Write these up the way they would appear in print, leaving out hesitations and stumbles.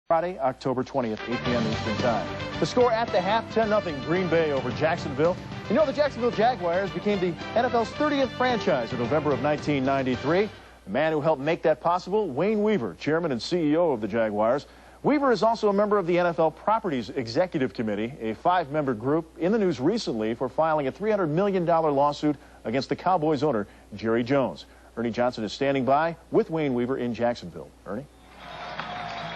Friday, October 20th, 8 p.m. Eastern Time. The score at the half, 10-0 Green Bay over Jacksonville. You know, the Jacksonville Jaguars became the NFL's 30th franchise in November of 1993. The man who helped make that possible, Wayne Weaver, chairman and CEO of the Jaguars. Weaver is also a member of the NFL Properties Executive Committee, a 5-member group in the news recently for filing a $300 million lawsuit against the Cowboys owner, Jerry Jones. Ernie Johnson is standing by with Wayne Weaver in Jacksonville. Ernie?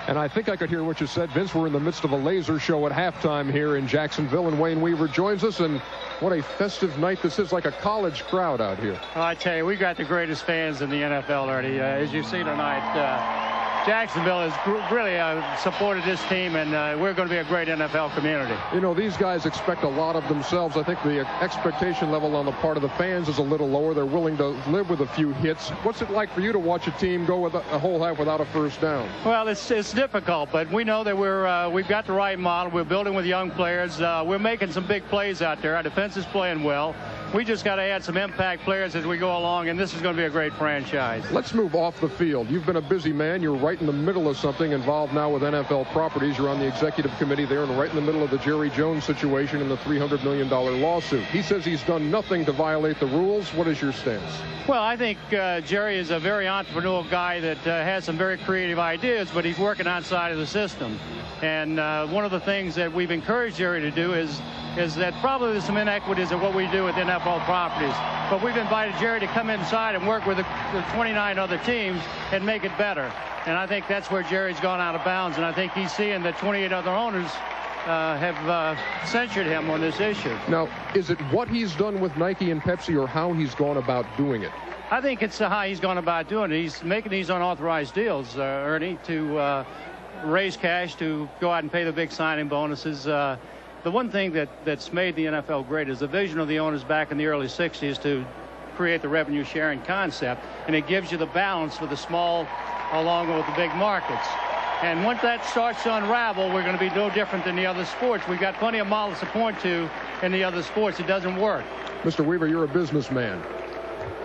And I think I could hear what you said, Vince. We're in the midst of a laser show at halftime here in Jacksonville, and Wayne Weaver joins us. And what a festive night this is, like a college crowd out here. Well, I tell you, we got the greatest fans in the NFL, Ernie. As you see tonight, Jacksonville has really supported this team, and we're going to be a great NFL community. You know, these guys expect a lot of themselves. I think the expectation level on the part of the fans is a little lower. They're willing to live with a few hits. What's it like for you to watch a team go with a whole half without a first down? Well, it's difficult, but we know that we've got the right model. We're building with young players. We're making some big plays out there. Our defense is playing well. We just got to add some impact players as we go along, and this is going to be a great franchise. Let's move off the field. You've been a busy man. You're right in the middle of something, involved now with NFL Properties. You're on the executive committee there, and right in the middle of the Jerry Jones situation and the $300 million lawsuit. He says he's done nothing to violate the rules. What is your stance? Well, I think Jerry is a very entrepreneurial guy that has some very creative ideas, but he's working outside of the system. And one of the things that we've encouraged Jerry to do is that probably there's some inequities in what we do with NFL Properties. But we've invited Jerry to come inside and work with the 29 other teams and make it better. And I think that's where Jerry's gone out of bounds. And I think he's seeing that 28 other owners have censured him on this issue. Now, is it what he's done with Nike and Pepsi or how he's gone about doing it? I think it's how he's gone about doing it. He's making these unauthorized deals, Ernie, to raise cash to go out and pay the big signing bonuses. The one thing that's made the NFL great is the vision of the owners back in the early 60s to create the revenue sharing concept, and it gives you the balance with the small along with the big markets. And once that starts to unravel, we're going to be no different than the other sports. We've got plenty of models to point to in the other sports. It doesn't work. Mr. Weaver, you're a businessman.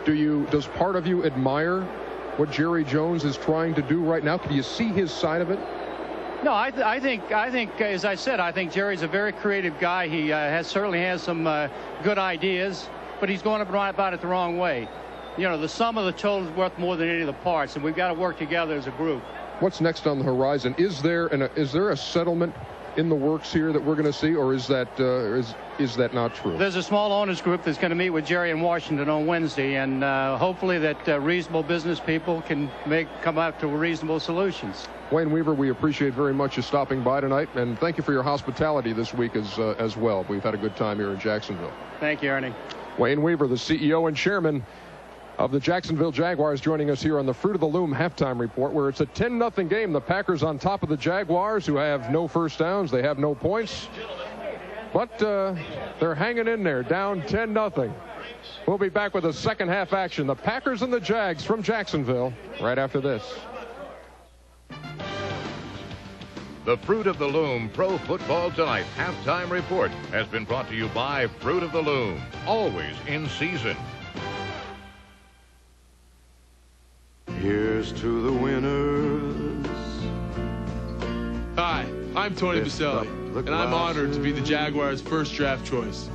Does part of you admire what Jerry Jones is trying to do right now? Can you see his side of it? No, I think, as I said, I think Jerry's a very creative guy. He certainly has some good ideas, but he's going about it the wrong way. You know, the sum of the total is worth more than any of the parts, and we've got to work together as a group. What's next on the horizon? Is there a settlement in the works here that we're going to see, or is that not true? There's a small owners group that's going to meet with Jerry in Washington on Wednesday, and hopefully that reasonable business people can come up to reasonable solutions. Wayne Weaver, we appreciate very much you stopping by tonight, and thank you for your hospitality this week as well. We've had a good time here in Jacksonville. Thank you, Ernie. Wayne Weaver, the CEO and chairman of the Jacksonville Jaguars, joining us here on the Fruit of the Loom halftime report, where it's a 10-0 game. The Packers on top of the Jaguars, who have no first downs. They have no points. But they're hanging in there, down 10-0. We'll be back with the second half action. The Packers and the Jags from Jacksonville right after this. The Fruit of the Loom Pro Football Tonight halftime report has been brought to you by Fruit of the Loom, always in season. Here's to the winners. Hi, I'm Tony Baselli, and I'm honored to be the Jaguars' first draft choice.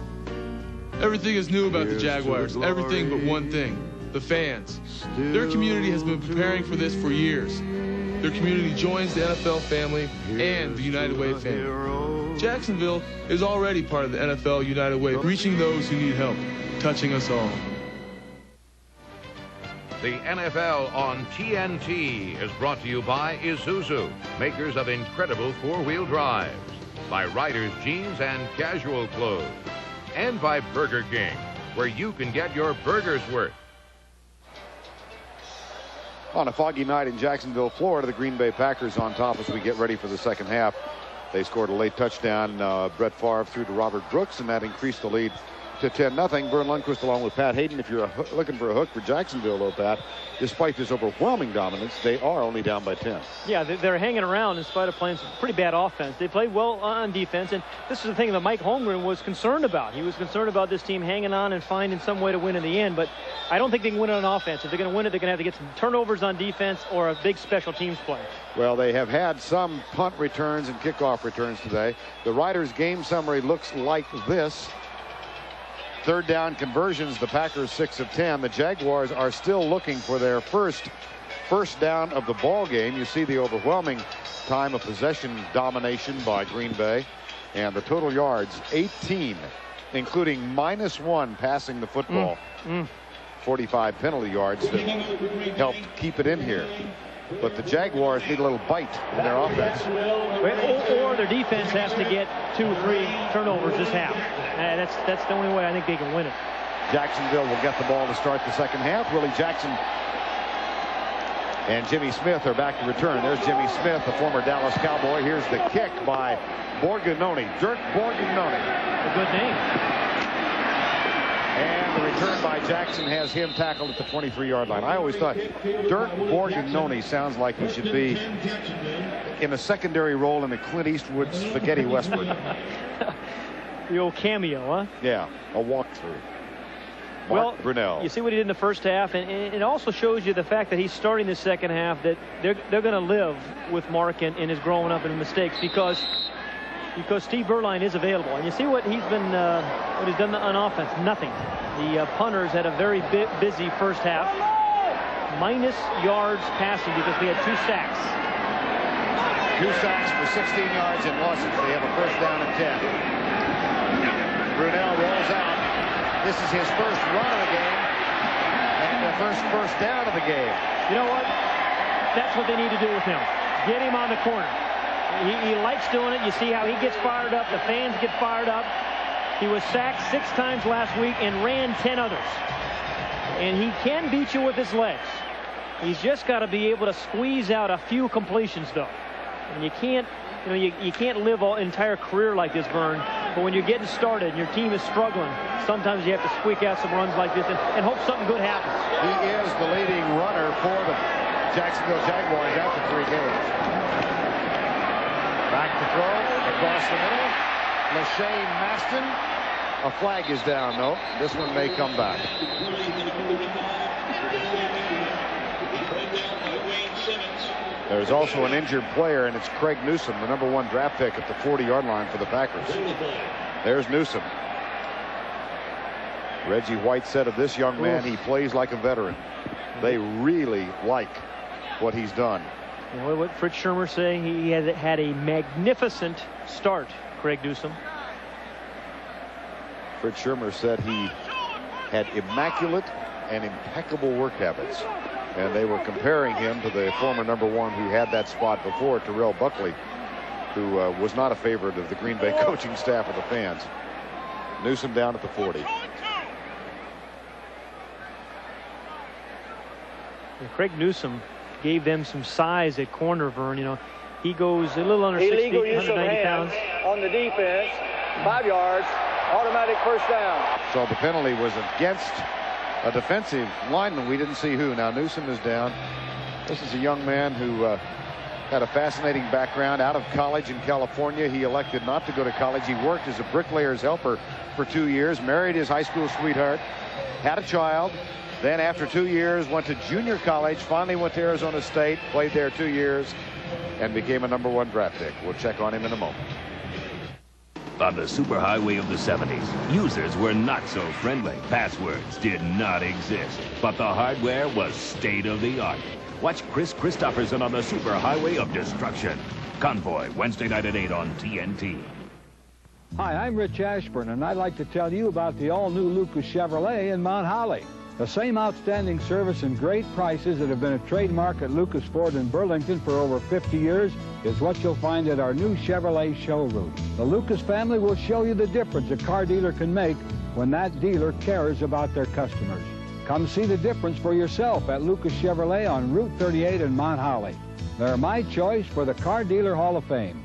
Everything is new about the Jaguars, everything but one thing, the fans. Their community has been preparing for this for years. Their community joins the NFL family and the United Way family. Jacksonville is already part of the NFL United Way, reaching those who need help, touching us all. The NFL on TNT is brought to you by Isuzu, makers of incredible four-wheel drives, by Riders Jeans and Casual Clothes, and by Burger King, where you can get your burger's worth. On a foggy night in Jacksonville, Florida, the Green Bay Packers on top as we get ready for the second half. They scored a late touchdown. Brett Favre threw to Robert Brooks, and that increased the lead to 10-0. Vern Lundquist along with Pat Hayden. If you're looking for a hook for Jacksonville, though, Pat, despite this overwhelming dominance, they are only down by 10. Yeah, they're hanging around in spite of playing some pretty bad offense. They played well on defense, and this is the thing that Mike Holmgren was concerned about. He was concerned about this team hanging on and finding some way to win in the end, but I don't think they can win it on offense. If they're going to win it, they're going to have to get some turnovers on defense or a big special teams play. Well, they have had some punt returns and kickoff returns today. The Riders' game summary looks like this. Third down conversions, the Packers 6 of 10. The Jaguars are still looking for their first down of the ball game. You see the overwhelming time of possession domination by Green Bay. And the total yards, 18, including -1 passing the football. 45 penalty yards that helped keep it in here. But the Jaguars need a little bite in their offense. Or their defense has to get 2 or 3 turnovers this half. That's the only way I think they can win it. Jacksonville will get the ball to start the second half. Willie Jackson and Jimmy Smith are back to return. There's Jimmy Smith, the former Dallas Cowboy. Here's the kick by Borgognoni, Dirk Borgognoni. A good name. And the return by Jackson has him tackled at the 23-yard line. I always thought Dirk Borgognoni sounds like he should be in a secondary role in the Clint Eastwood spaghetti western. The old cameo, huh? Yeah, a walkthrough. Well, Brunell. You see what he did in the first half, and it also shows you the fact that he's starting the second half, that they're going to live with Mark and his growing up and mistakes because Steve Berline is available. And you see what he's been what he's done on offense. Nothing. The punters had a very busy first half. Minus yards passing because we had 2 sacks. 2 sacks for 16 yards and losses. They have a first down and 10. Brunell rolls out. This is his first run of the game and the first down of the game. You know what? That's what they need to do with him. Get him on the corner. He likes doing it. You see how he gets fired up. The fans get fired up. He was sacked 6 times last week and ran 10 others. And he can beat you with his legs. He's just got to be able to squeeze out a few completions, though. And you can't, you can't live an entire career like this, Vern. But when you're getting started and your team is struggling, sometimes you have to squeak out some runs like this and hope something good happens. He is the leading runner for the Jacksonville Jaguars after 3 games. Back to throw across the middle. LaShawn Maston. A flag is down, though. This one may come back. There's also an injured player, and it's Craig Newsome, the #1 draft pick at the 40-yard line for the Packers. There's Newsome. Reggie White said of this young man, he plays like a veteran. They really like what he's done. Well, what Fritz Shermer saying, he had a magnificent start, Craig Newsome. Fritz Shermer said he had immaculate and impeccable work habits. And they were comparing him to the former #1 who had that spot before, Terrell Buckley, who was not a favorite of the Green Bay coaching staff or the fans. Newsome down at the 40. And Craig Newsome gave them some size at corner, Vern. He goes a little under 60, 190 pounds. On the defense, 5 yards, automatic first down. So the penalty was against a defensive lineman. We didn't see who. Now Newsome is down. This is a young man who had a fascinating background out of college in California. He elected not to go to college. He worked as a bricklayer's helper for 2 years, married his high school sweetheart, had a child. Then after 2 years went to junior college, finally went to Arizona State, played there 2 years, and became a #1 draft pick. We'll check on him in a moment. On the superhighway of the 70s, users were not so friendly. Passwords did not exist, but the hardware was state-of-the-art. Watch Chris Christopherson on the superhighway of destruction. Convoy, Wednesday night at 8 on TNT. Hi, I'm Rich Ashburn, and I'd like to tell you about the all-new Lucas Chevrolet in Mount Holly. The same outstanding service and great prices that have been a trademark at Lucas Ford in Burlington for over 50 years is what you'll find at our new Chevrolet showroom. The Lucas family will show you the difference a car dealer can make when that dealer cares about their customers. Come see the difference for yourself at Lucas Chevrolet on Route 38 in Mount Holly. They're my choice for the Car Dealer Hall of Fame.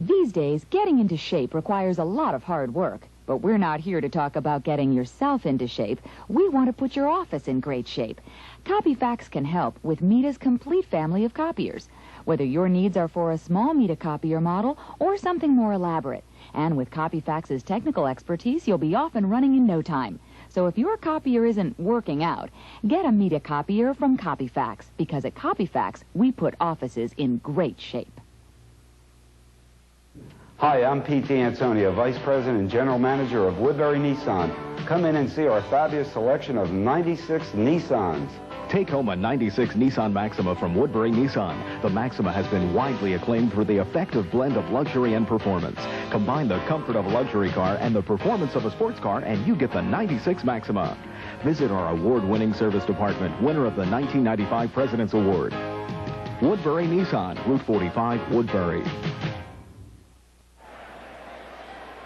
These days, getting into shape requires a lot of hard work. But we're not here to talk about getting yourself into shape. We want to put your office in great shape. Copyfax can help with Mita's complete family of copiers. Whether your needs are for a small Mita copier model or something more elaborate. And with Copyfax's technical expertise, you'll be off and running in no time. So if your copier isn't working out, get a Mita copier from Copyfax. Because at Copyfax, we put offices in great shape. Hi, I'm Pete D'Antonio, Vice President and General Manager of Woodbury Nissan. Come in and see our fabulous selection of 96 Nissans. Take home a 96 Nissan Maxima from Woodbury Nissan. The Maxima has been widely acclaimed for the effective blend of luxury and performance. Combine the comfort of a luxury car and the performance of a sports car, and you get the 96 Maxima. Visit our award-winning service department, winner of the 1995 President's Award. Woodbury Nissan, Route 45, Woodbury.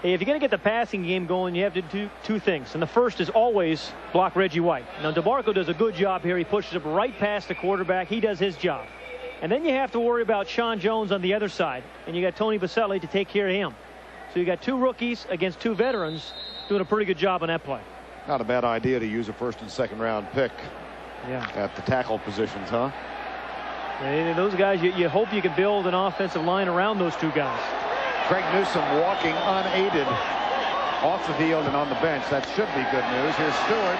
Hey, if you're going to get the passing game going, you have to do two things. And the first is always block Reggie White. Now, DeMarco does a good job here. He pushes it right past the quarterback. He does his job. And then you have to worry about Sean Jones on the other side. And you got Tony Baselli to take care of him. So you got two rookies against two veterans doing a pretty good job on that play. Not a bad idea to use a first and second round pick at the tackle positions, huh? And those guys, you hope you can build an offensive line around those two guys. Greg Newsome walking unaided off the field and on the bench. That should be good news. Here's Stewart.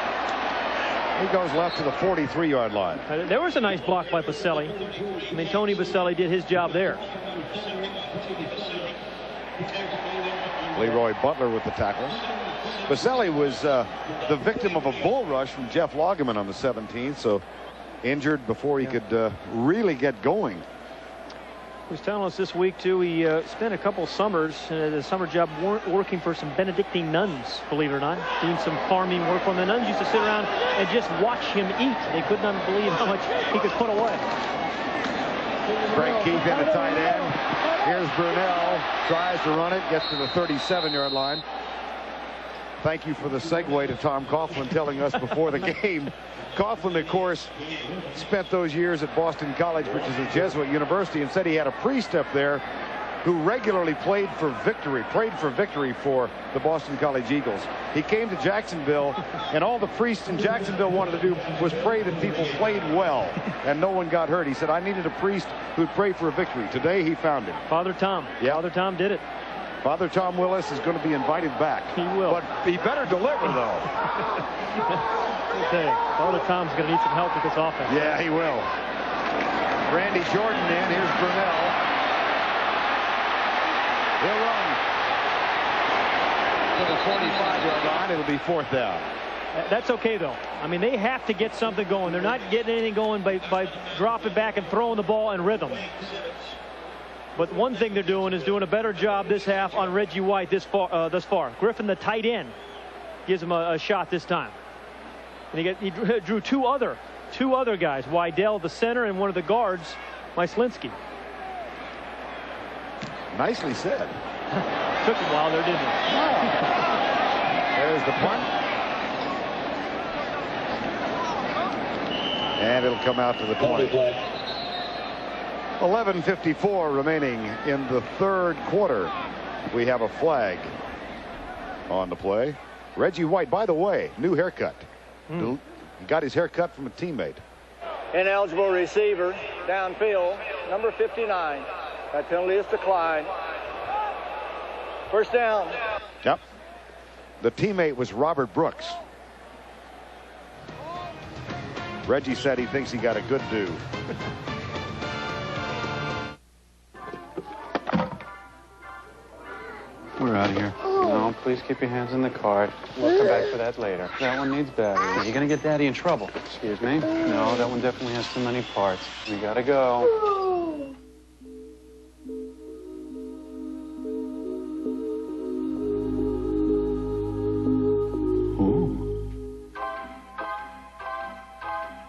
He goes left to the 43-yard line. There was a nice block by Baselli. I mean, Tony Baselli did his job there. Leroy Butler with the tackle. Baselli was the victim of a bull rush from Jeff Lageman on the 17th, so injured before he could really get going. He was telling us this week, too, he spent a couple summers at a summer job working for some Benedictine nuns, believe it or not, doing some farming work for them. The nuns used to sit around and just watch him eat. They could not believe how much he could put away. Frank Keith in at tight end. Here's Brunell. Tries to run it. Gets to the 37-yard line. Thank you for the segue to Tom Coughlin telling us before the game. Coughlin, of course, spent those years at Boston College, which is a Jesuit university, and said he had a priest up there who regularly prayed for victory for the Boston College Eagles. He came to Jacksonville, and all the priests in Jacksonville wanted to do was pray that people played well, and no one got hurt. He said, I needed a priest who'd pray for a victory. Today, he found him. Father Tom. Yeah. Father Tom did it. Father Tom Willis is going to be invited back. He will. But he better deliver, though. Okay. Father Tom's going to need some help with this offense. Yeah, he will. Randy Jordan in. Here's Brunell. He'll run to the 45-yard line. It'll be fourth down. That's okay, though. I mean, they have to get something going. They're not getting anything going by dropping back and throwing the ball in rhythm. But one thing they're doing is doing a better job this half on Reggie White thus far. Griffin, the tight end, gives him a shot this time. And he drew two other guys, Wydell, the center, and one of the guards, Myslinski. Nicely said. Took a while there, didn't it? There's the punt. And it'll come out to the 20. 11:54 remaining in the third quarter. We have a flag on the play. Reggie White, by the way, new haircut. He got his haircut from a teammate. Ineligible receiver downfield, number 59. That penalty is declined. First down. Yep. The teammate was Robert Brooks. Reggie said he thinks he got a good do. We're out of here. No, please keep your hands in the cart. We'll come back for that later. That one needs batteries. You're going to get Daddy in trouble. Excuse me? No, that one definitely has too many parts. We got to go.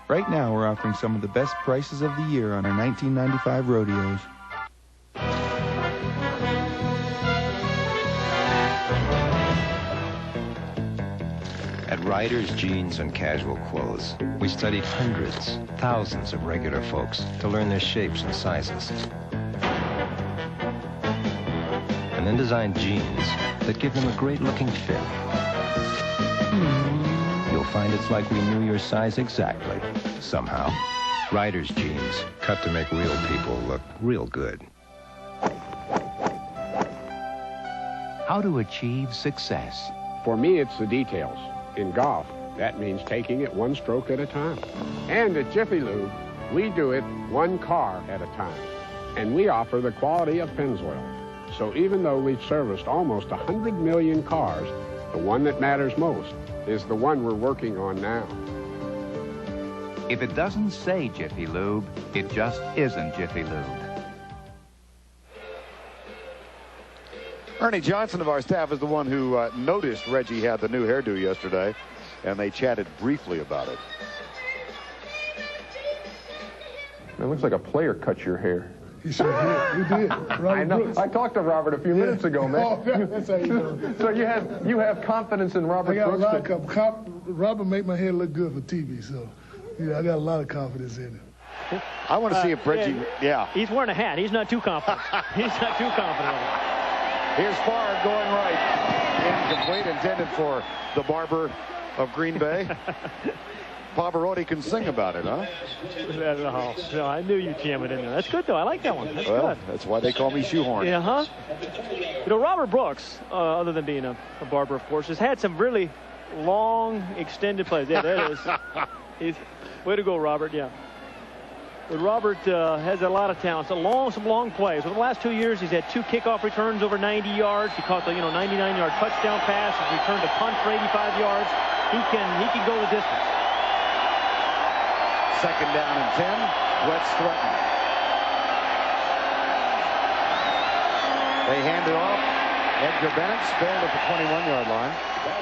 Right now, we're offering some of the best prices of the year on our 1995 rodeos. At Riders Jeans and Casual Clothes, we studied hundreds, thousands of regular folks to learn their shapes and sizes. and then design jeans that give them a great-looking fit. You'll find it's like we knew your size exactly, somehow. Riders jeans, cut to make real people look real good. How to achieve success. For me, it's the details. In golf, that means taking it one stroke at a time. And at Jiffy Lube, we do it one car at a time. And we offer the quality of Pennzoil. So even though we've serviced almost 100 million cars, the one that matters most is the one we're working on now. If it doesn't say Jiffy Lube, it just isn't Jiffy Lube. Ernie Johnson of our staff is the one who noticed Reggie had the new hairdo yesterday, and they chatted briefly about it. It looks like a player cut your hair. He sure did. He did. I know. Brooks. I talked to Robert a few minutes ago, man. Oh, that's how you know. So you have confidence in Robert I got Brooks? a lot of Robert made my hair look good for TV, so yeah, I got a lot of confidence in it. I want to see if Reggie, He's wearing a hat. He's not too confident. He's not too confident. Here's Favre going right. Incomplete, intended for the barber of Green Bay. Pavarotti can sing about it, huh? No, I knew you'd jam it in there. That's good, though. I like that one. That's good. That's why they call me Shoehorn. Yeah, huh? You know, Robert Brooks, other than being a barber, of course, has had some really long, extended plays. Yeah, there it is. Way to go, Robert, yeah. But Robert has a lot of talent. Some long plays. Over the last 2 years, he's had 2 kickoff returns over 90 yards. He caught the 99-yard touchdown pass. He's returned a punt for 85 yards. He can go the distance. Second down and 10. Wets threatened. They hand it off. Edgar Bennett spilled at the 21-yard line.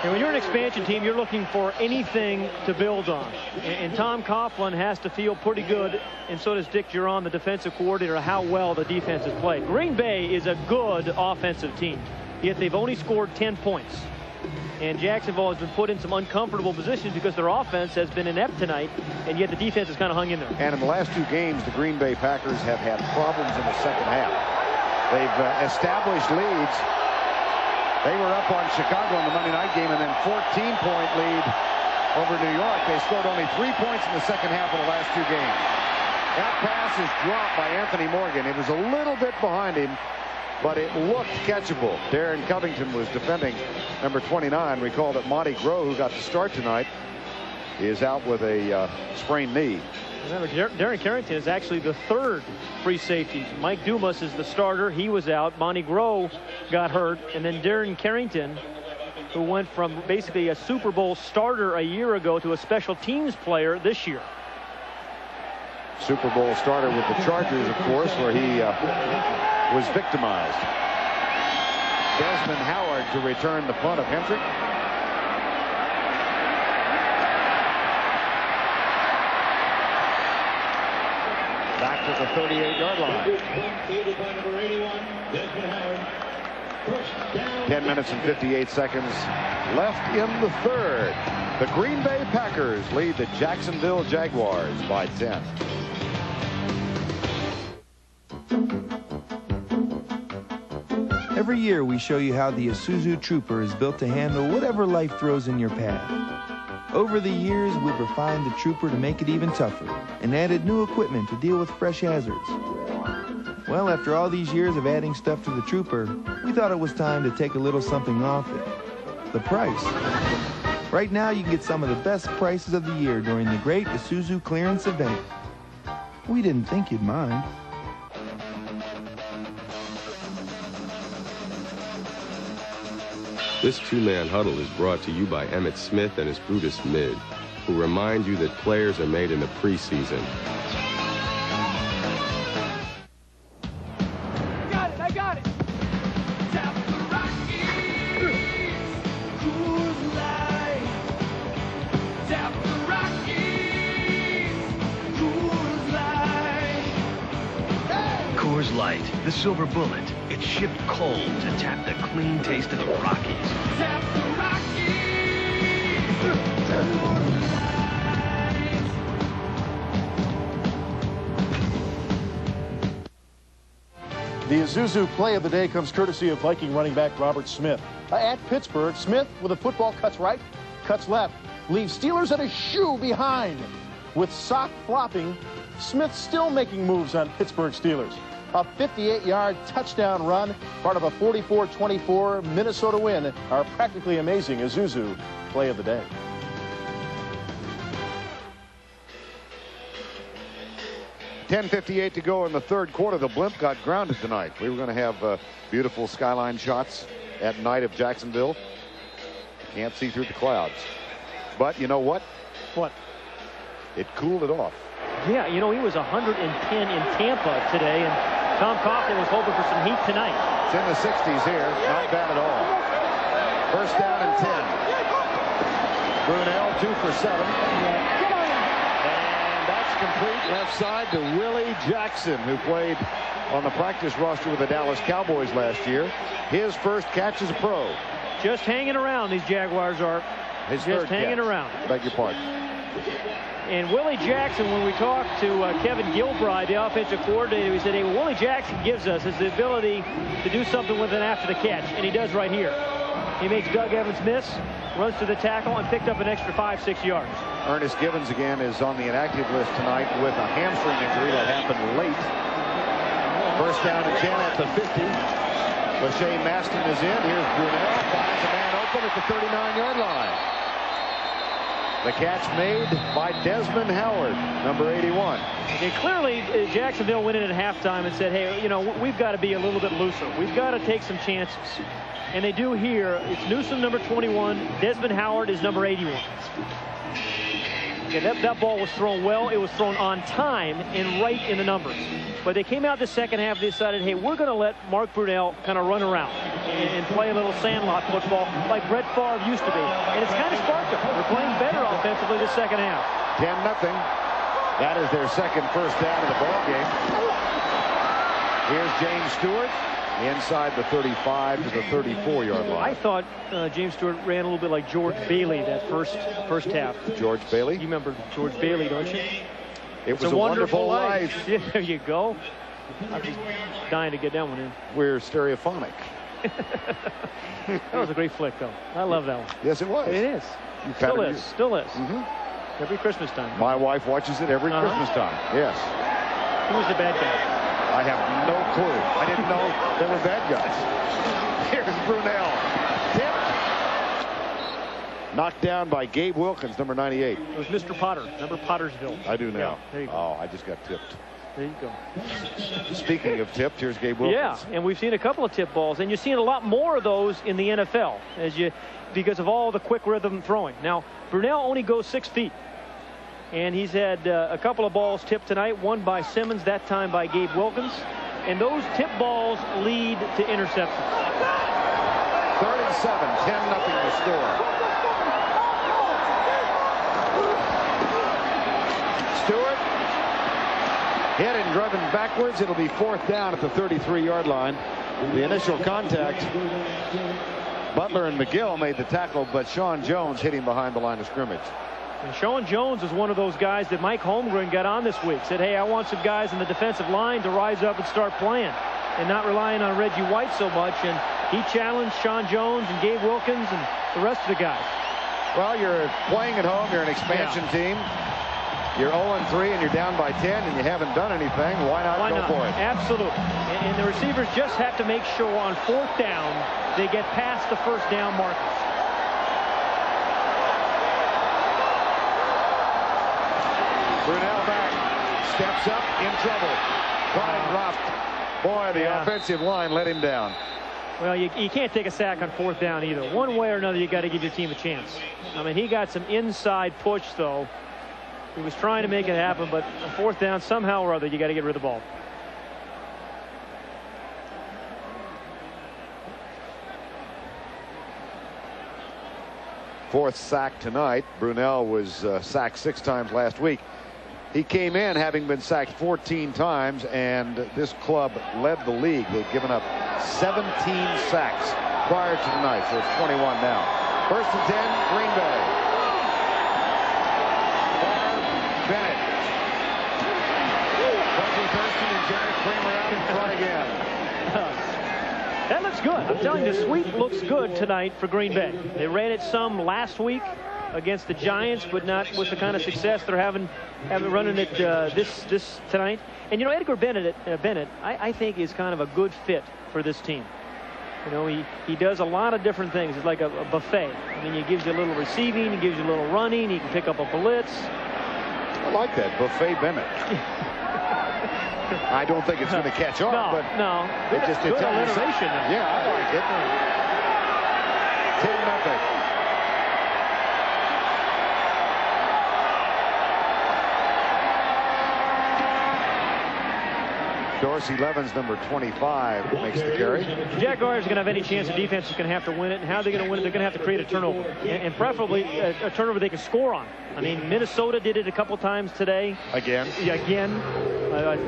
And when you're an expansion team, you're looking for anything to build on. And Tom Coughlin has to feel pretty good, and so does Dick Giron, the defensive coordinator, how well the defense has played. Green Bay is a good offensive team, yet they've only scored 10 points. And Jacksonville has been put in some uncomfortable positions because their offense has been inept tonight, and yet the defense has kind of hung in there. And in the last 2 games, the Green Bay Packers have had problems in the second half. They've established leads. They were up on Chicago in the Monday night game, and then 14-point lead over New York. They scored only 3 points in the second half of the last 2 games. That pass is dropped by Anthony Morgan. It was a little bit behind him, but it looked catchable. Darren Covington was defending number 29. Recall that Monty Groh, who got the start tonight, is out with a sprained knee. Remember, Darren Carrington is actually the 3rd free safety. Mike Dumas is the starter. He was out. Monty Groh got hurt. And then Darren Carrington, who went from basically a Super Bowl starter a year ago to a special teams player this year. Super Bowl starter with the Chargers, of course, where he was victimized. Desmond Howard to return the punt of Hendrick. Back to the 38-yard line. 10 minutes and 58 seconds left in the 3rd. The Green Bay Packers lead the Jacksonville Jaguars by 10. Every year we show you how the Isuzu Trooper is built to handle whatever life throws in your path. Over the years, we've refined the Trooper to make it even tougher and added new equipment to deal with fresh hazards. Well, after all these years of adding stuff to the Trooper, we thought it was time to take a little something off it. The price. Right now, you can get some of the best prices of the year during the great Isuzu clearance event. We didn't think you'd mind. This two-man huddle is brought to you by Emmitt Smith and his Brutus Mid, who remind you that players are made in the preseason. I got it! Tap the Rockies! Coors Light! Tap the Rockies! Coors Light! Coors Light, the silver bullet. It's shipped cold to tap the clean taste of the Rockies. Tap the Rockies! The Isuzu play of the day comes courtesy of Viking running back Robert Smith. At Pittsburgh, Smith with a football cuts right, cuts left, leaves Steelers at a shoe behind. With sock flopping, Smith still making moves on Pittsburgh Steelers. A 58-yard touchdown run, part of a 44-24 Minnesota win. Our practically amazing Isuzu play of the day. .10:58 to go in the third quarter. The blimp got grounded tonight. We were going to have beautiful skyline shots at night of Jacksonville. Can't see through the clouds. But you know what? What? It cooled it off. Yeah, you know, he was 110 in Tampa today, and Tom Coughlin was hoping for some heat tonight. It's in the 60s here. Not bad at all. First down and 10. Brunell 2 for 7. And that's complete left side to Willie Jackson, who played on the practice roster with the Dallas Cowboys last year. His first catch as a pro. Just hanging around, these Jaguars are. His just third hanging catch. around. Beg your pardon. And Willie Jackson, when we talked to Kevin Gilbride, the offensive coordinator, he said, hey, what Willie Jackson gives us is the ability to do something with it after the catch, and he does right here. He makes Doug Evans miss, runs to the tackle, and picked up an extra 5-6 yards. Ernest Givens again is on the inactive list tonight with a hamstring injury that happened late. First down and 10 at the 50. Lachey Maston is in. Here's Brunell. Finds a man open at the 39-yard line. The catch made by Desmond Howard, number 81. And clearly, Jacksonville went in at halftime and said, hey, you know, we've got to be a little bit looser. We've got to take some chances. And they do here. It's Newsom, number 21. Desmond Howard is number 81. Yeah, that ball was thrown well. It was thrown on time and right in the numbers. But they came out the second half and decided, hey, we're going to let Mark Brunell kind of run around and play a little sandlot football like Brett Favre used to be. And it's kind of sparked them. They're playing better offensively the second half. 10-0. That is their second first down of the ball game. Here's James Stewart inside the 35 to the 34-yard line. I thought James Stewart ran a little bit like George Bailey that first half. George Bailey? You remember George Bailey, don't you? It was a wonderful life. Yeah, there you go. I'm just dying to get that one in. We're stereophonic. That was a great flick, though. I love that one. Yes, it was. It is. Still is. Still is. Every Christmas time. My wife watches it every Christmas time. Yes. Who was the bad guy? I have no clue. I didn't know there were bad guys. Here's Brunell. Tipped. Knocked down by Gabe Wilkins, number 98. It was Mr. Potter. Remember Pottersville? I do now. Yeah, there you go. Oh, I just got tipped. There you go. Speaking of tipped, here's Gabe Wilkins. Yeah, and we've seen a couple of tip balls, and you're seeing a lot more of those in the NFL because of all the quick rhythm throwing. Now, Brunell only goes 6 feet. And he's had a couple of balls tipped tonight, one by Simmons, that time by Gabe Wilkins. And those tip balls lead to interceptions. 3rd and 7, 10-0 the score. Stewart hit and driven backwards. It'll be 4th down at the 33-yard line. The initial contact, Butler and McGill made the tackle, but Sean Jones hit him behind the line of scrimmage. And Sean Jones is one of those guys that Mike Holmgren got on this week. Said, hey, I want some guys in the defensive line to rise up and start playing and not relying on Reggie White so much. And he challenged Sean Jones and Gabe Wilkins and the rest of the guys. Well, you're playing at home. You're an expansion team. You're 0-3 and you're down by 10 and you haven't done anything. Why not go for it? Absolutely. And the receivers just have to make sure on 4th down they get past the first down markers. Brunell back, steps up, in trouble. Caught and dropped. Boy, the offensive line let him down. Well, you can't take a sack on 4th down either. One way or another, you got to give your team a chance. I mean, he got some inside push, though. He was trying to make it happen, but on 4th down, somehow or other, you got to get rid of the ball. Fourth sack tonight. Brunell was sacked 6 times last week. He came in having been sacked 14 times, and this club led the league. They've given up 17 sacks prior to tonight, so it's 21 now. 1st and 10, Green Bay. Bennett. Reggie Thurston and Jared Kramer out in front again. That looks good. I'm telling you, the sweep looks good tonight for Green Bay. They ran it some last week against the Giants, but not with the kind of success they're having running it this tonight. And, you know, Edgar Bennett, I think is kind of a good fit for this team. You know, he does a lot of different things. It's like a buffet. I mean, he gives you a little receiving, he gives you a little running, he can pick up a blitz. I like that, Buffet Bennett. I don't think it's going to catch on, but good, it's good alliteration. Yeah, I like it. 10-0. Dorsey Levens, number 25, makes the carry. The Jaguars are going to have any chance. The defense is going to have to win it. And how are they going to win it? They're going to have to create a turnover. And preferably a turnover they can score on. I mean, Minnesota did it a couple times today. Again.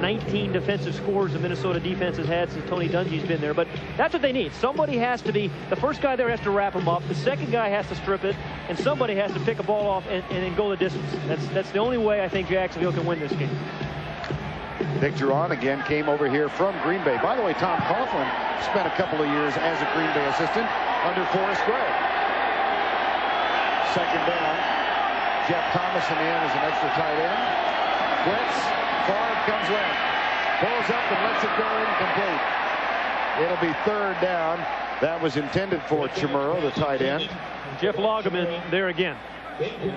19 defensive scores the Minnesota defense has had since Tony Dungy's been there. But that's what they need. Somebody has to be, the first guy there has to wrap them up. The second guy has to strip it. And somebody has to pick a ball off and go the distance. That's the only way I think Jacksonville can win this game. Dick Duran again came over here from Green Bay. By the way, Tom Coughlin spent a couple of years as a Green Bay assistant under Forrest Gray. Second down. Jeff Thomason in as an extra tight end. Blitz. Favre comes left. Pulls up and lets it go incomplete. It'll be third down. That was intended for Chimuro, the tight end. Jeff Lageman there again.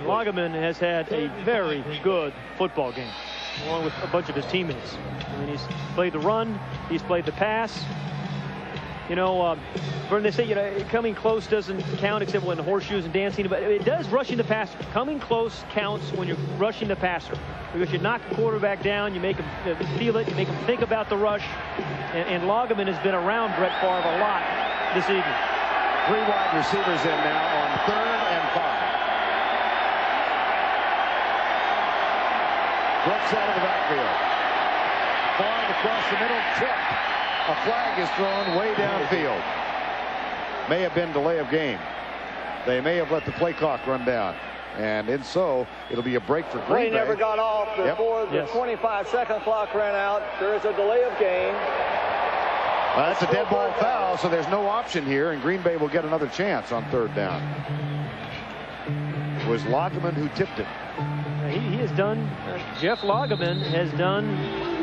Lageman has had a very good football game, along with a bunch of his teammates. I mean, he's played the run, he's played the pass. You know, Vern, they say, you know, coming close doesn't count except when horseshoes and dancing, but it does rushing the passer. Coming close counts when you're rushing the passer, because you knock the quarterback down, you make him feel it, you make him think about the rush, and Lageman has been around Brett Favre a lot this evening. 3 wide receivers in now on 3rd and 5. Brooks out of the backfield. Favre across the middle, tipped. A flag is thrown way downfield. May have been delay of game. They may have let the play clock run down. And in so, it'll be a break for Green Bay. Play never got off before the 25-second clock ran out. There is a delay of game. Well, that's a dead ball foul, so there's no option here, and Green Bay will get another chance on 3rd down. It was Lageman who tipped it. He has done, Jeff Lageman has done,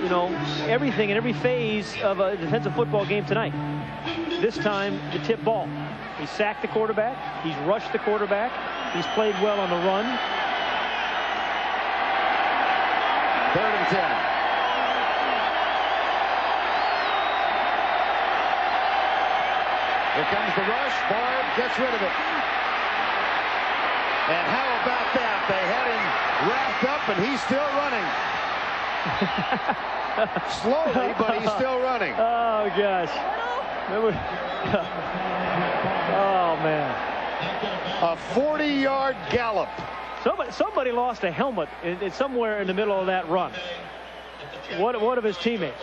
you know, everything in every phase of a defensive football game tonight. This time, the tip ball. He sacked the quarterback. He's rushed the quarterback. He's played well on the run. 3rd and 10. Here comes the rush. Favre gets rid of it. And how about that? They had him wrapped up, and he's still running. Slowly, but he's still running. Oh, gosh. Oh, man. A 40-yard gallop. Somebody lost a helmet somewhere in the middle of that run. One of his teammates.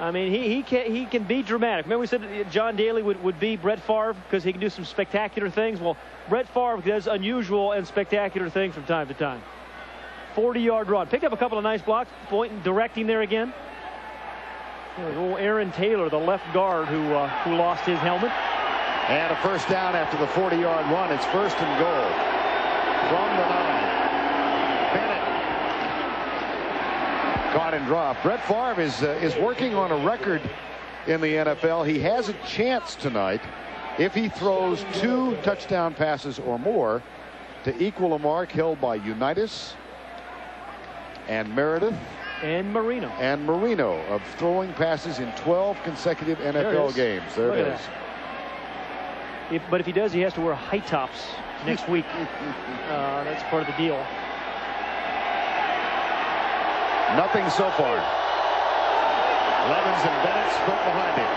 I mean, he can be dramatic. Remember we said John Daly would be Brett Favre because he can do some spectacular things? Well, Brett Favre does unusual and spectacular things from time to time. 40-yard run. Picked up a couple of nice blocks, pointing, directing there again. Old Aaron Taylor, the left guard who lost his helmet. And a first down after the 40-yard run. It's 1st and goal from the 9. Bennett. Caught and dropped. Brett Favre is working on a record in the NFL. He has a chance tonight, if he throws 2 touchdown passes or more, to equal a mark held by Unitas and Meredith and Marino of throwing passes in 12 consecutive NFL games. There it is. But if he does, he has to wear high tops next week. That's part of the deal. Nothing so far. Levens and Bennett split behind him.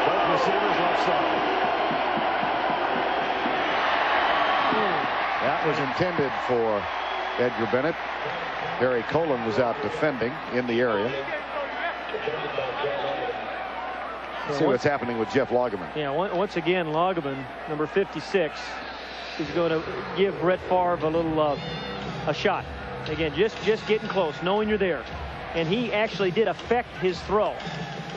Both receivers left side. That was intended for Edgar Bennett. Harry Colon was out defending in the area. See what's happening with Jeff Lageman. Yeah, once again, Lageman, number 56, is going to give Brett Favre a little a shot. Again, just getting close, knowing you're there. And he actually did affect his throw.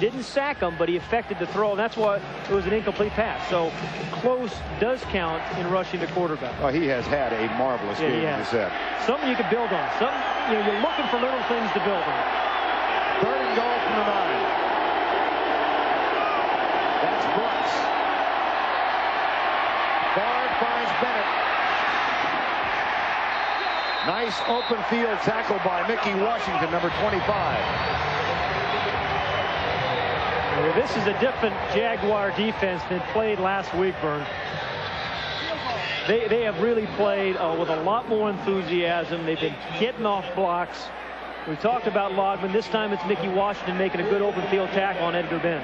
Didn't sack him, but he affected the throw. And that's why it was an incomplete pass. So close does count in rushing the quarterback. Oh, he has had a marvelous game, as you said. Something you can build on. Something, you're looking for little things to build on. 3rd and goal from the 9. That's Brooks. Bard finds Bennett. Nice open field tackle by Mickey Washington, number 25. Well, this is a different Jaguar defense than played last week, Vern. They have really played with a lot more enthusiasm. They've been getting off blocks. We talked about Logman. This time it's Mickey Washington making a good open field tackle on Edgar Ben.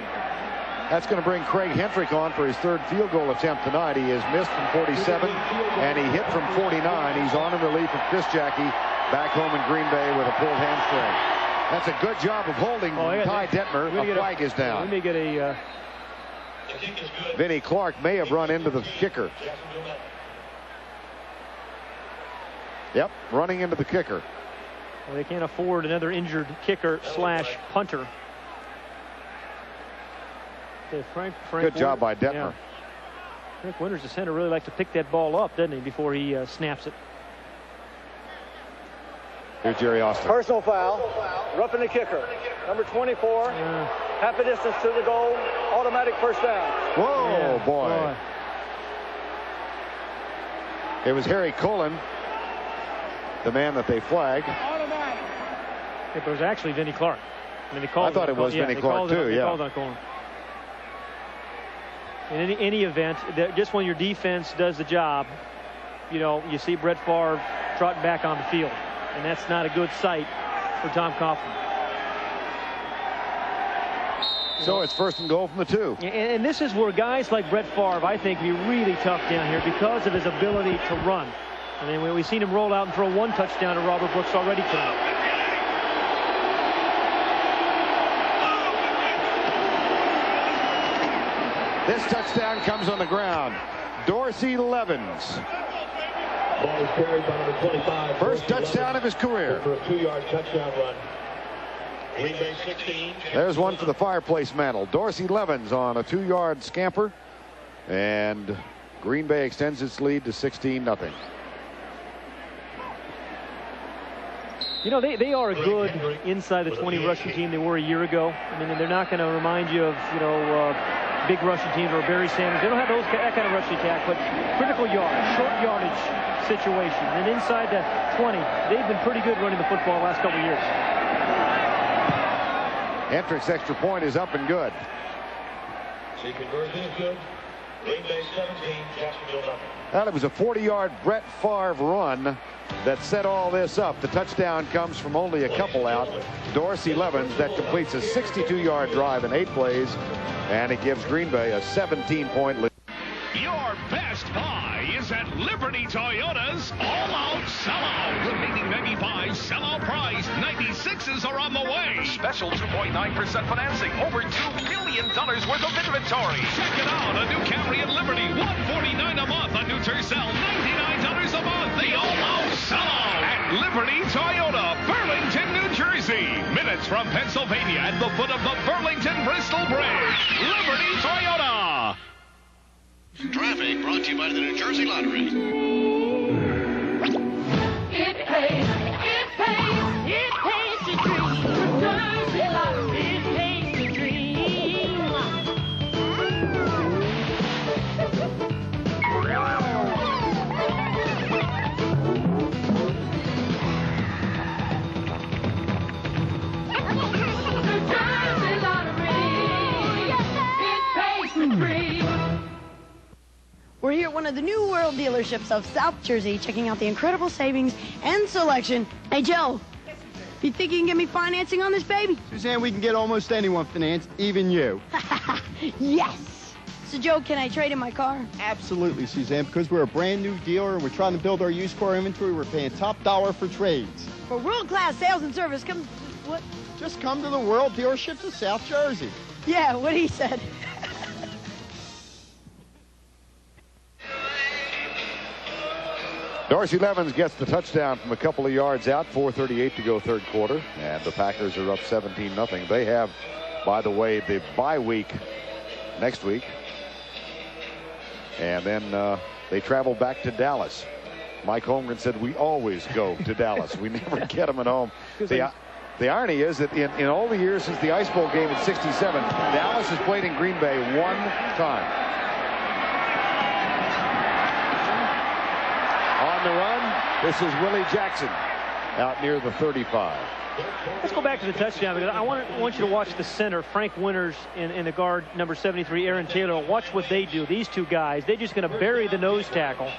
That's going to bring Craig Hentrick on for his 3rd field goal attempt tonight. He has missed from 47, and he hit from 49. He's on in relief of Chris Jackie back home in Green Bay with a pulled hamstring. That's a good job of holding Ty Detmer. A flag is down. Let me get a... Vinnie Clark may have run into the kicker. Yep, running into the kicker. Well, they can't afford another injured kicker / punter. Frank Good job by Detmer. Yeah. Frank Winters, the center, really likes to pick that ball up, doesn't he, before he snaps it. Here's Jerry Austin. Personal foul. Roughing the kicker. Number 24. Half a distance to the goal. Automatic first down. Whoa, boy. It was Harry Colon, the man that they flagged. Yeah, but it was actually Vinnie Clark. I mean, they called I thought it was Vinnie Clark, too, They called on Colon. In any event, just when your defense does the job, you see Brett Favre trotting back on the field. And that's not a good sight for Tom Coughlin. So it's 1st and goal from the 2. And this is where guys like Brett Favre, I think, be really tough down here because of his ability to run. I mean, we've seen him roll out and throw 1 touchdown to Robert Brooks already tonight. This touchdown comes on the ground. Dorsey Levens. Ball is carried by number 25. First touchdown of his career. For a 2-yard touchdown run. Green Bay 16. There's one for the fireplace mantle. Dorsey Levens on a 2-yard scamper. And Green Bay extends its lead to 16-0. They are a good inside the 20 rushing team they were a year ago. I mean, they're not going to remind you of, big rushing teams or Barry Sanders. They don't have that kind of rushing attack, but critical yards, short yardage situation. And inside the 20, they've been pretty good running the football the last couple of years. Hendrick's extra point is up and good. The conversion is good. Green Bay 17, Jacksonville 0. Well, it was a 40-yard Brett Favre run that set all this up. The touchdown comes from only a couple out. Dorsey Levens that completes a 62-yard drive in 8 plays, and it gives Green Bay a 17-point lead. Your best buy is at Liberty Toyota's all-out sellout. Remaining 95 sellout price. 96s are on the way. Special 2.9% financing. Over $2 million worth of inventory. Check it out. A new Camry at Liberty. $149 a month. A new Tercel. $99 a month. The all-out sellout at Liberty Toyota, Burlington, New Jersey. Minutes from Pennsylvania at the foot of the Burlington-Bristol Bridge. Liberty Toyota. Traffic brought to you by the New Jersey Lottery. It pays, it pays, it pays to dream. New Jersey Lottery, it pays to dream. New Jersey Lottery, it pays to dream. We're here at one of the New World dealerships of South Jersey, checking out the incredible savings and selection. Hey, Joe, you think you can get me financing on this baby? Suzanne, we can get almost anyone financed, even you. Yes! So, Joe, can I trade in my car? Absolutely, Suzanne, because we're a brand new dealer and we're trying to build our used car inventory. We're paying top dollar for trades. For world-class sales and service, come... What? Just come to the World dealerships of South Jersey. Yeah, what he said. Dorsey Levens gets the touchdown from a couple of yards out. 4:38 to go third quarter. And the Packers are up 17-0. They have By the way, the bye week next week. And then they travel back to Dallas. Mike Holmgren said, we always go to Dallas. We never get them at home. The irony is that in all the years since the Ice Bowl game in '67, Dallas has played in Green Bay one time. On the run, this is Willie Jackson out near the 35. Let's go back to the touchdown, because I want you to watch the center, Frank Winters, and the guard, number 73, Aaron Taylor. Watch what they do. These two guys, they're just going to bury the nose tackle.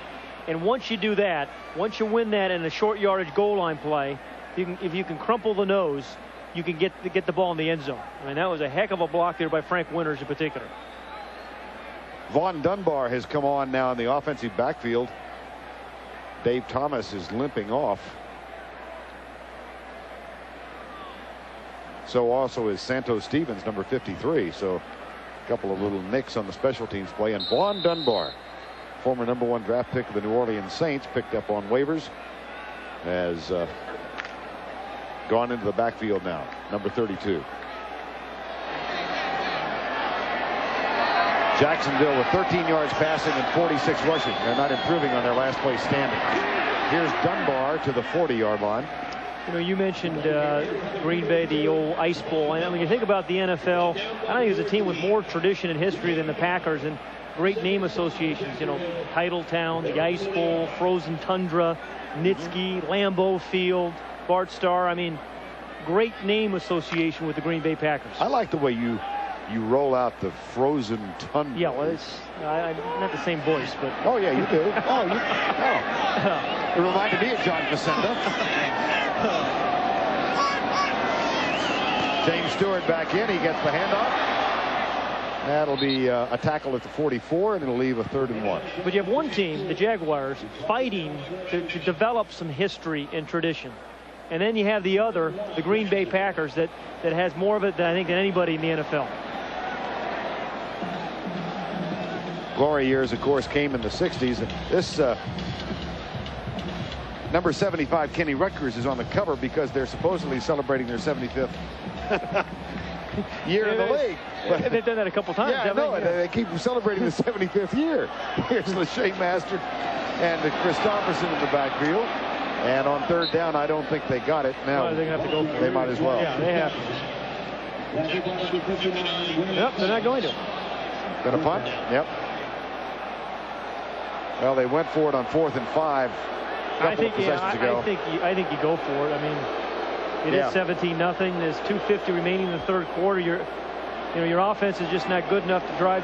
And once you do that, once you win that in a short yardage goal line play, if you can crumple the nose, you can get the ball in the end zone. I mean, that was a heck of a block there by Frank Winters in particular. Vaughn Dunbar has come on now in the offensive backfield. Dave Thomas is limping off. So also is Santos Stevens, number 53. So a couple of little nicks on the special teams play. And Vaughn Dunbar, former #1 draft pick of the New Orleans Saints, picked up on waivers, has gone into the backfield now, number 32. Jacksonville with 13 yards passing and 46 rushing. They're not improving on their last place standing. Here's Dunbar to the 40-yard line. You know, you mentioned Green Bay, the old Ice Bowl. And when you think about the NFL, I think it's a team with more tradition and history than the Packers, and great name associations. You know, Titletown, the Ice Bowl, Frozen Tundra, Nitsky, Lambeau Field, Bart Starr. I mean, great name association with the Green Bay Packers. I like the way you roll out the Frozen Tundra. Yeah, well, it's not the same voice, but. Oh yeah, you do. It reminded me of John Facenda. James Stewart back in. He gets the handoff. That'll be a tackle at the 44, and it'll leave a 3rd and 1. But you have one team, the Jaguars, fighting to develop some history and tradition. And then you have the other, the Green Bay Packers, that has more of it than I think than anybody in the NFL. Glory years, of course, came in the 60s. This number 75, Kenny Rutgers, is on the cover because they're supposedly celebrating their 75th year in the league. But they've done that a couple times. Yeah, I know. They keep celebrating the 75th year. Here's LeShay Master and Christopherson in the backfield. And on 3rd down, I don't think they got it. Now they're going to have to go for it. They might as well. Yeah, they have to. Yep, they're not going to. Gonna punt? Yep. Well, they went for it on 4th and 5. I think you go for it. I mean, it is 17-0. There's 2:50 remaining in the 3rd quarter. Your offense is just not good enough to drive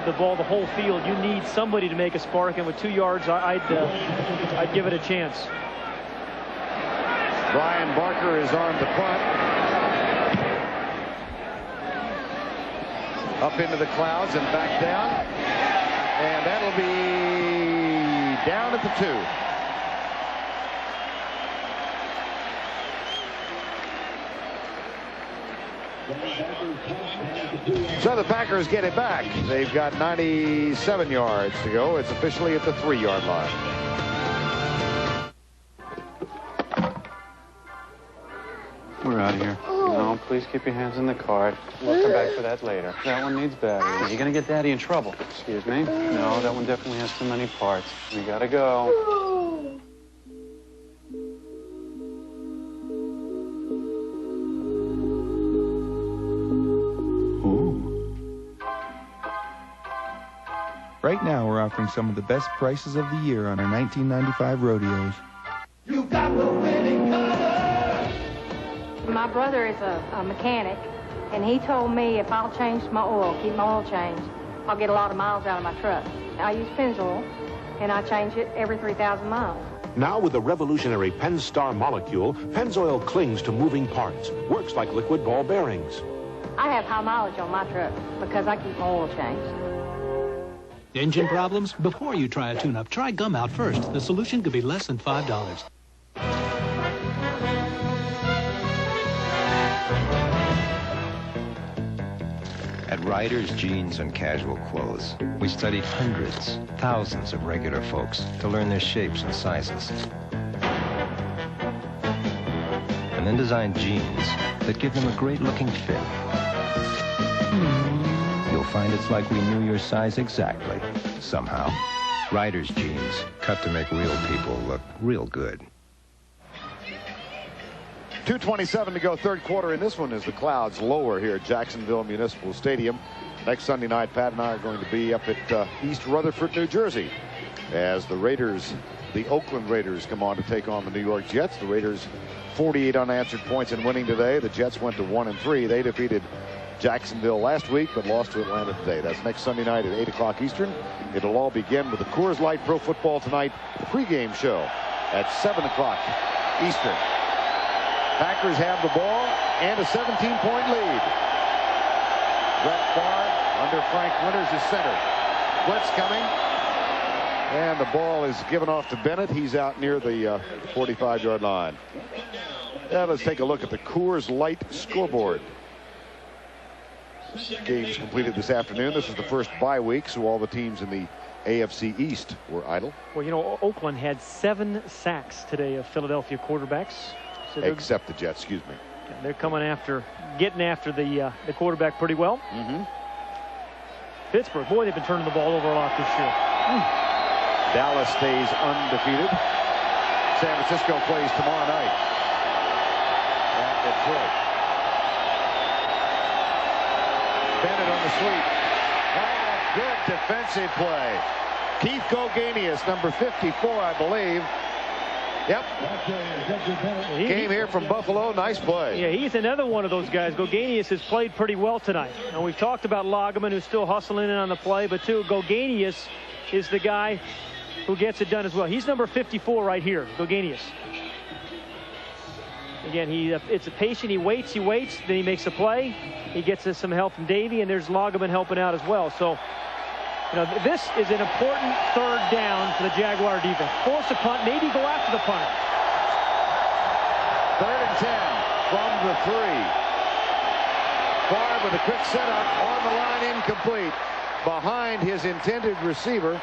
the ball the whole field. You need somebody to make a spark, and with 2 yards, I'd give it a chance. Brian Barker is on the punt. Up into the clouds and back down. And that'll be down at the 2. So the Packers get it back. They've got 97 yards to go. It's officially at the 3-yard line. We're out of here. No, please keep your hands in the cart. We'll come back for that later. That one needs batteries. You're gonna get Daddy in trouble. Excuse me? No, that one definitely has too many parts. We gotta go. Right now, we're offering some of the best prices of the year on our 1995 rodeos. You got the winning color. My brother is a mechanic, and he told me if I'll change my oil, keep my oil changed, I'll get a lot of miles out of my truck. I use Pennzoil, and I change it every 3,000 miles. Now with the revolutionary Penn-Star molecule, Pennzoil clings to moving parts, works like liquid ball bearings. I have high mileage on my truck because I keep my oil changed. Engine problems? Before you try a tune-up, try Gum Out first. The solution could be less than $5. At Riders Jeans and Casual Clothes, we studied hundreds, thousands of regular folks to learn their shapes and sizes. And then designed jeans that give them a great-looking fit find it's like we knew your size exactly, somehow. Riders jeans, cut to make real people look real good. 2:27 to go, third quarter in this one as the clouds lower here at Jacksonville Municipal Stadium. Next Sunday night, Pat and I are going to be up at East Rutherford, New Jersey, as the Raiders, the Oakland Raiders, come on to take on the New York Jets. The Raiders 48 unanswered points in winning today. The Jets went to 1-3. They defeated Jacksonville last week, but lost to Atlanta today. That's next Sunday night at 8 o'clock Eastern. It'll all begin with the Coors Light Pro Football Tonight pregame show at 7 o'clock Eastern. Packers have the ball and a 17-point lead. Brett Favre under Frank Winters is center. Blitz coming. And the ball is given off to Bennett. He's out near the 45-yard line. Let's take a look at the Coors Light scoreboard. Games completed this afternoon. This is the first bye week, so all the teams in the AFC East were idle. Well, you know, Oakland had 7 sacks today of Philadelphia quarterbacks. So except the Jets, excuse me. They're coming after, getting after the quarterback pretty well. Pittsburgh, boy, they've been turning the ball over a lot this year. Dallas stays undefeated. San Francisco plays tomorrow night at Detroit. Bennett on the sweep. Oh, good defensive play. Keith Gogenius, number 54, I believe. Yep. Came here from Buffalo. Nice play. Yeah, he's another one of those guys. Gogenius has played pretty well tonight. And we've talked about Lageman, who's still hustling in on the play, but too, Gogenius is the guy who gets it done as well. He's number 54 right here, Gogenius. Again, it's a patient. He waits, then he makes a play. He gets us some help from Davey, and there's Lageman helping out as well. So, you know, this is an important third down for the Jaguar defense. Force a punt, maybe go after the punter. 3rd and 10 from the 3. Favre with a quick setup on the line, incomplete. Behind his intended receiver.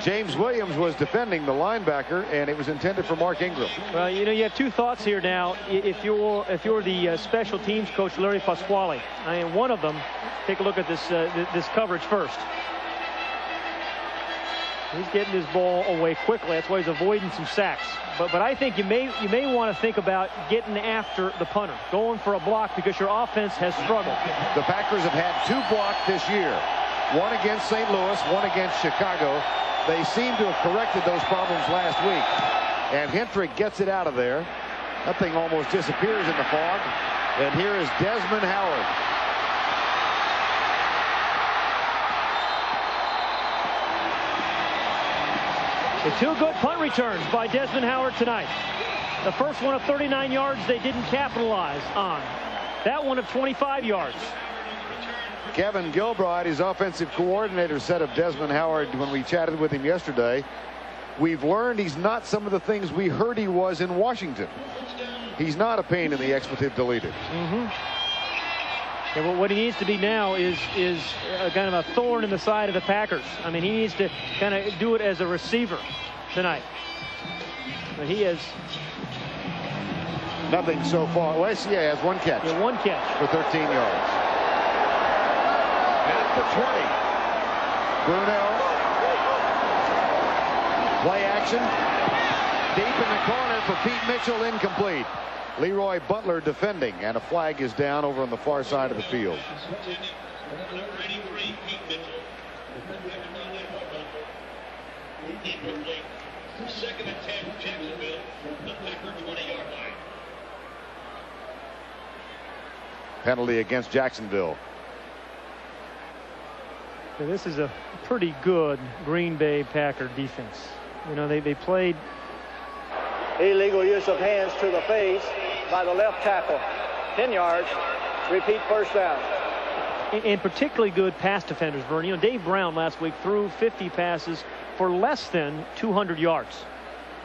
James Williams was defending the linebacker, and it was intended for Mark Ingram. Well, you know, you have two thoughts here now. If you're the special teams coach, Larry Pasquale, and one of them, take a look at this coverage first. He's getting his ball away quickly. That's why he's avoiding some sacks. But I think you may want to think about getting after the punter, going for a block, because your offense has struggled. The Packers have had 2 blocked this year. One against St. Louis, one against Chicago. They seem to have corrected those problems last week. And Hendrick gets it out of there. That thing almost disappears in the fog. And here is Desmond Howard. The 2 good punt returns by Desmond Howard tonight. The first one of 39 yards they didn't capitalize on. That one of 25 yards. Kevin Gilbride, his offensive coordinator, said of Desmond Howard when we chatted with him yesterday, we've learned he's not some of the things we heard he was in Washington. He's not a pain in the expletive deleted. Yeah, well, what he needs to be now is a kind of a thorn in the side of the Packers. I mean, he needs to kind of do it as a receiver tonight. But he has nothing so far. Well, he has 1 catch. Yeah, 1 catch for 13 yards. At the 20. Brunel. Play action. Deep in the corner for Pete Mitchell, incomplete. Leroy Butler defending, and a flag is down over on the far side of the field. Second and 10, Jacksonville, the Packer 20-yard line. Penalty against Jacksonville. Now, this is a pretty good Green Bay Packer defense. You know, they played. Illegal use of hands to the face by the left tackle. 10 yards. Repeat, first down. And particularly good pass defenders, Vern. You know, Dave Brown last week threw 50 passes for less than 200 yards.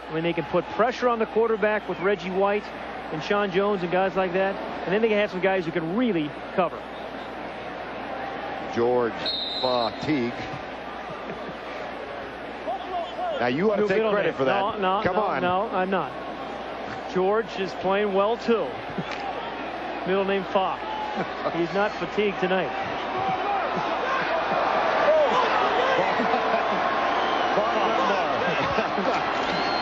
I mean, they can put pressure on the quarterback with Reggie White and Sean Jones and guys like that. And then they can have some guys who can really cover. George Fatigue. Now you ought to take credit for that. Come on. No, I'm not. George is playing well too. Middle name Fa. He's not fatigued tonight.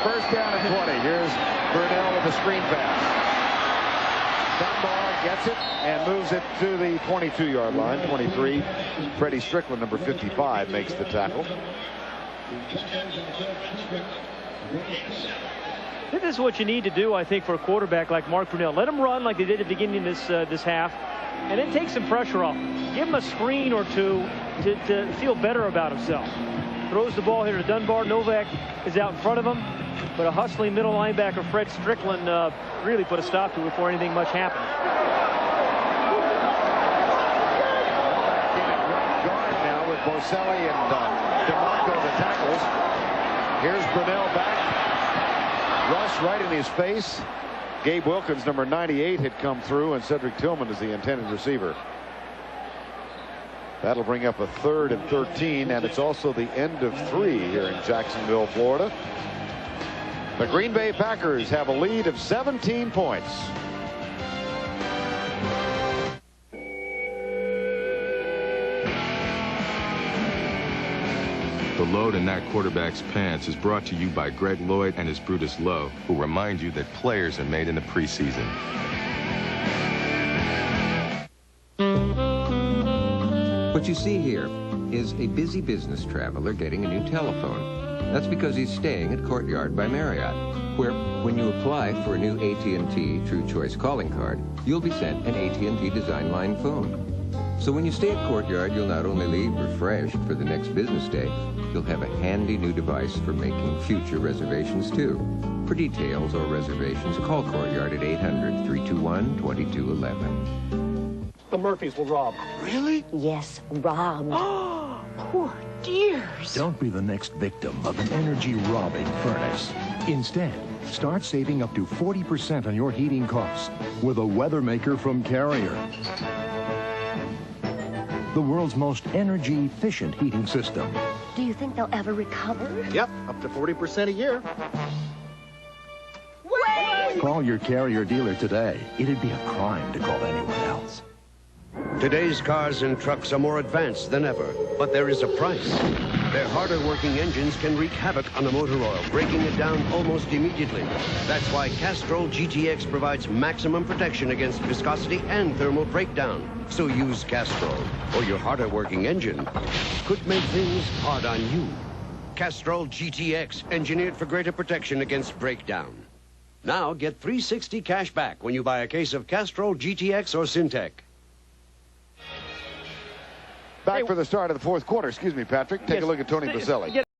First down and 20. Here's Burnell with the screen pass. Dunbar gets it and moves it to the 22-yard line. 23. Freddie Strickland, number 55, makes the tackle. This is what you need to do, I think, for a quarterback like Mark Brunell. Let him run like they did at the beginning of this half, and then take some pressure off. Give him a screen or two to feel better about himself. Throws the ball here to Dunbar. Novak is out in front of him, but a hustling middle linebacker, Fred Strickland, really put a stop to it before anything much happened. Guard now with Boselli and DeMarco the tackles. Here's Brunell back. Rush right in his face. Gabe Wilkins, number 98, had come through, and Cedric Tillman is the intended receiver. That'll bring up a 3rd and 13, and it's also the end of 3 here in Jacksonville, Florida. The Green Bay Packers have a lead of 17 points. The load in that quarterback's pants is brought to you by Greg Lloyd and his Brutus Lowe, who remind you that players are made in the preseason. What you see here is a busy business traveler getting a new telephone. That's because he's staying at Courtyard by Marriott, where when you apply for a new AT&T True Choice calling card, you'll be sent an AT&T Design Line phone. So when you stay at Courtyard, you'll not only leave refreshed for the next business day, you'll have a handy new device for making future reservations too. For details or reservations, call Courtyard at 800-321-2211. The Murphys will rob. Really? Yes, rob. Poor dears. Don't be the next victim of an energy-robbing furnace. Instead, start saving up to 40% on your heating costs with a weather maker from Carrier. The world's most energy-efficient heating system. Do you think they'll ever recover? Yep, up to 40% a year. Wait! Call your Carrier dealer today. It'd be a crime to call anyone else. Today's cars and trucks are more advanced than ever, but there is a price. Their harder working engines can wreak havoc on the motor oil, breaking it down almost immediately. That's why Castrol GTX provides maximum protection against viscosity and thermal breakdown. So use Castrol, or your harder working engine could make things hard on you. Castrol GTX, engineered for greater protection against breakdown. Now get $360 cash back when you buy a case of Castrol GTX or Syntec. Back for the start of the 4th quarter. Excuse me, Patrick. Take a look at Tony Boselli.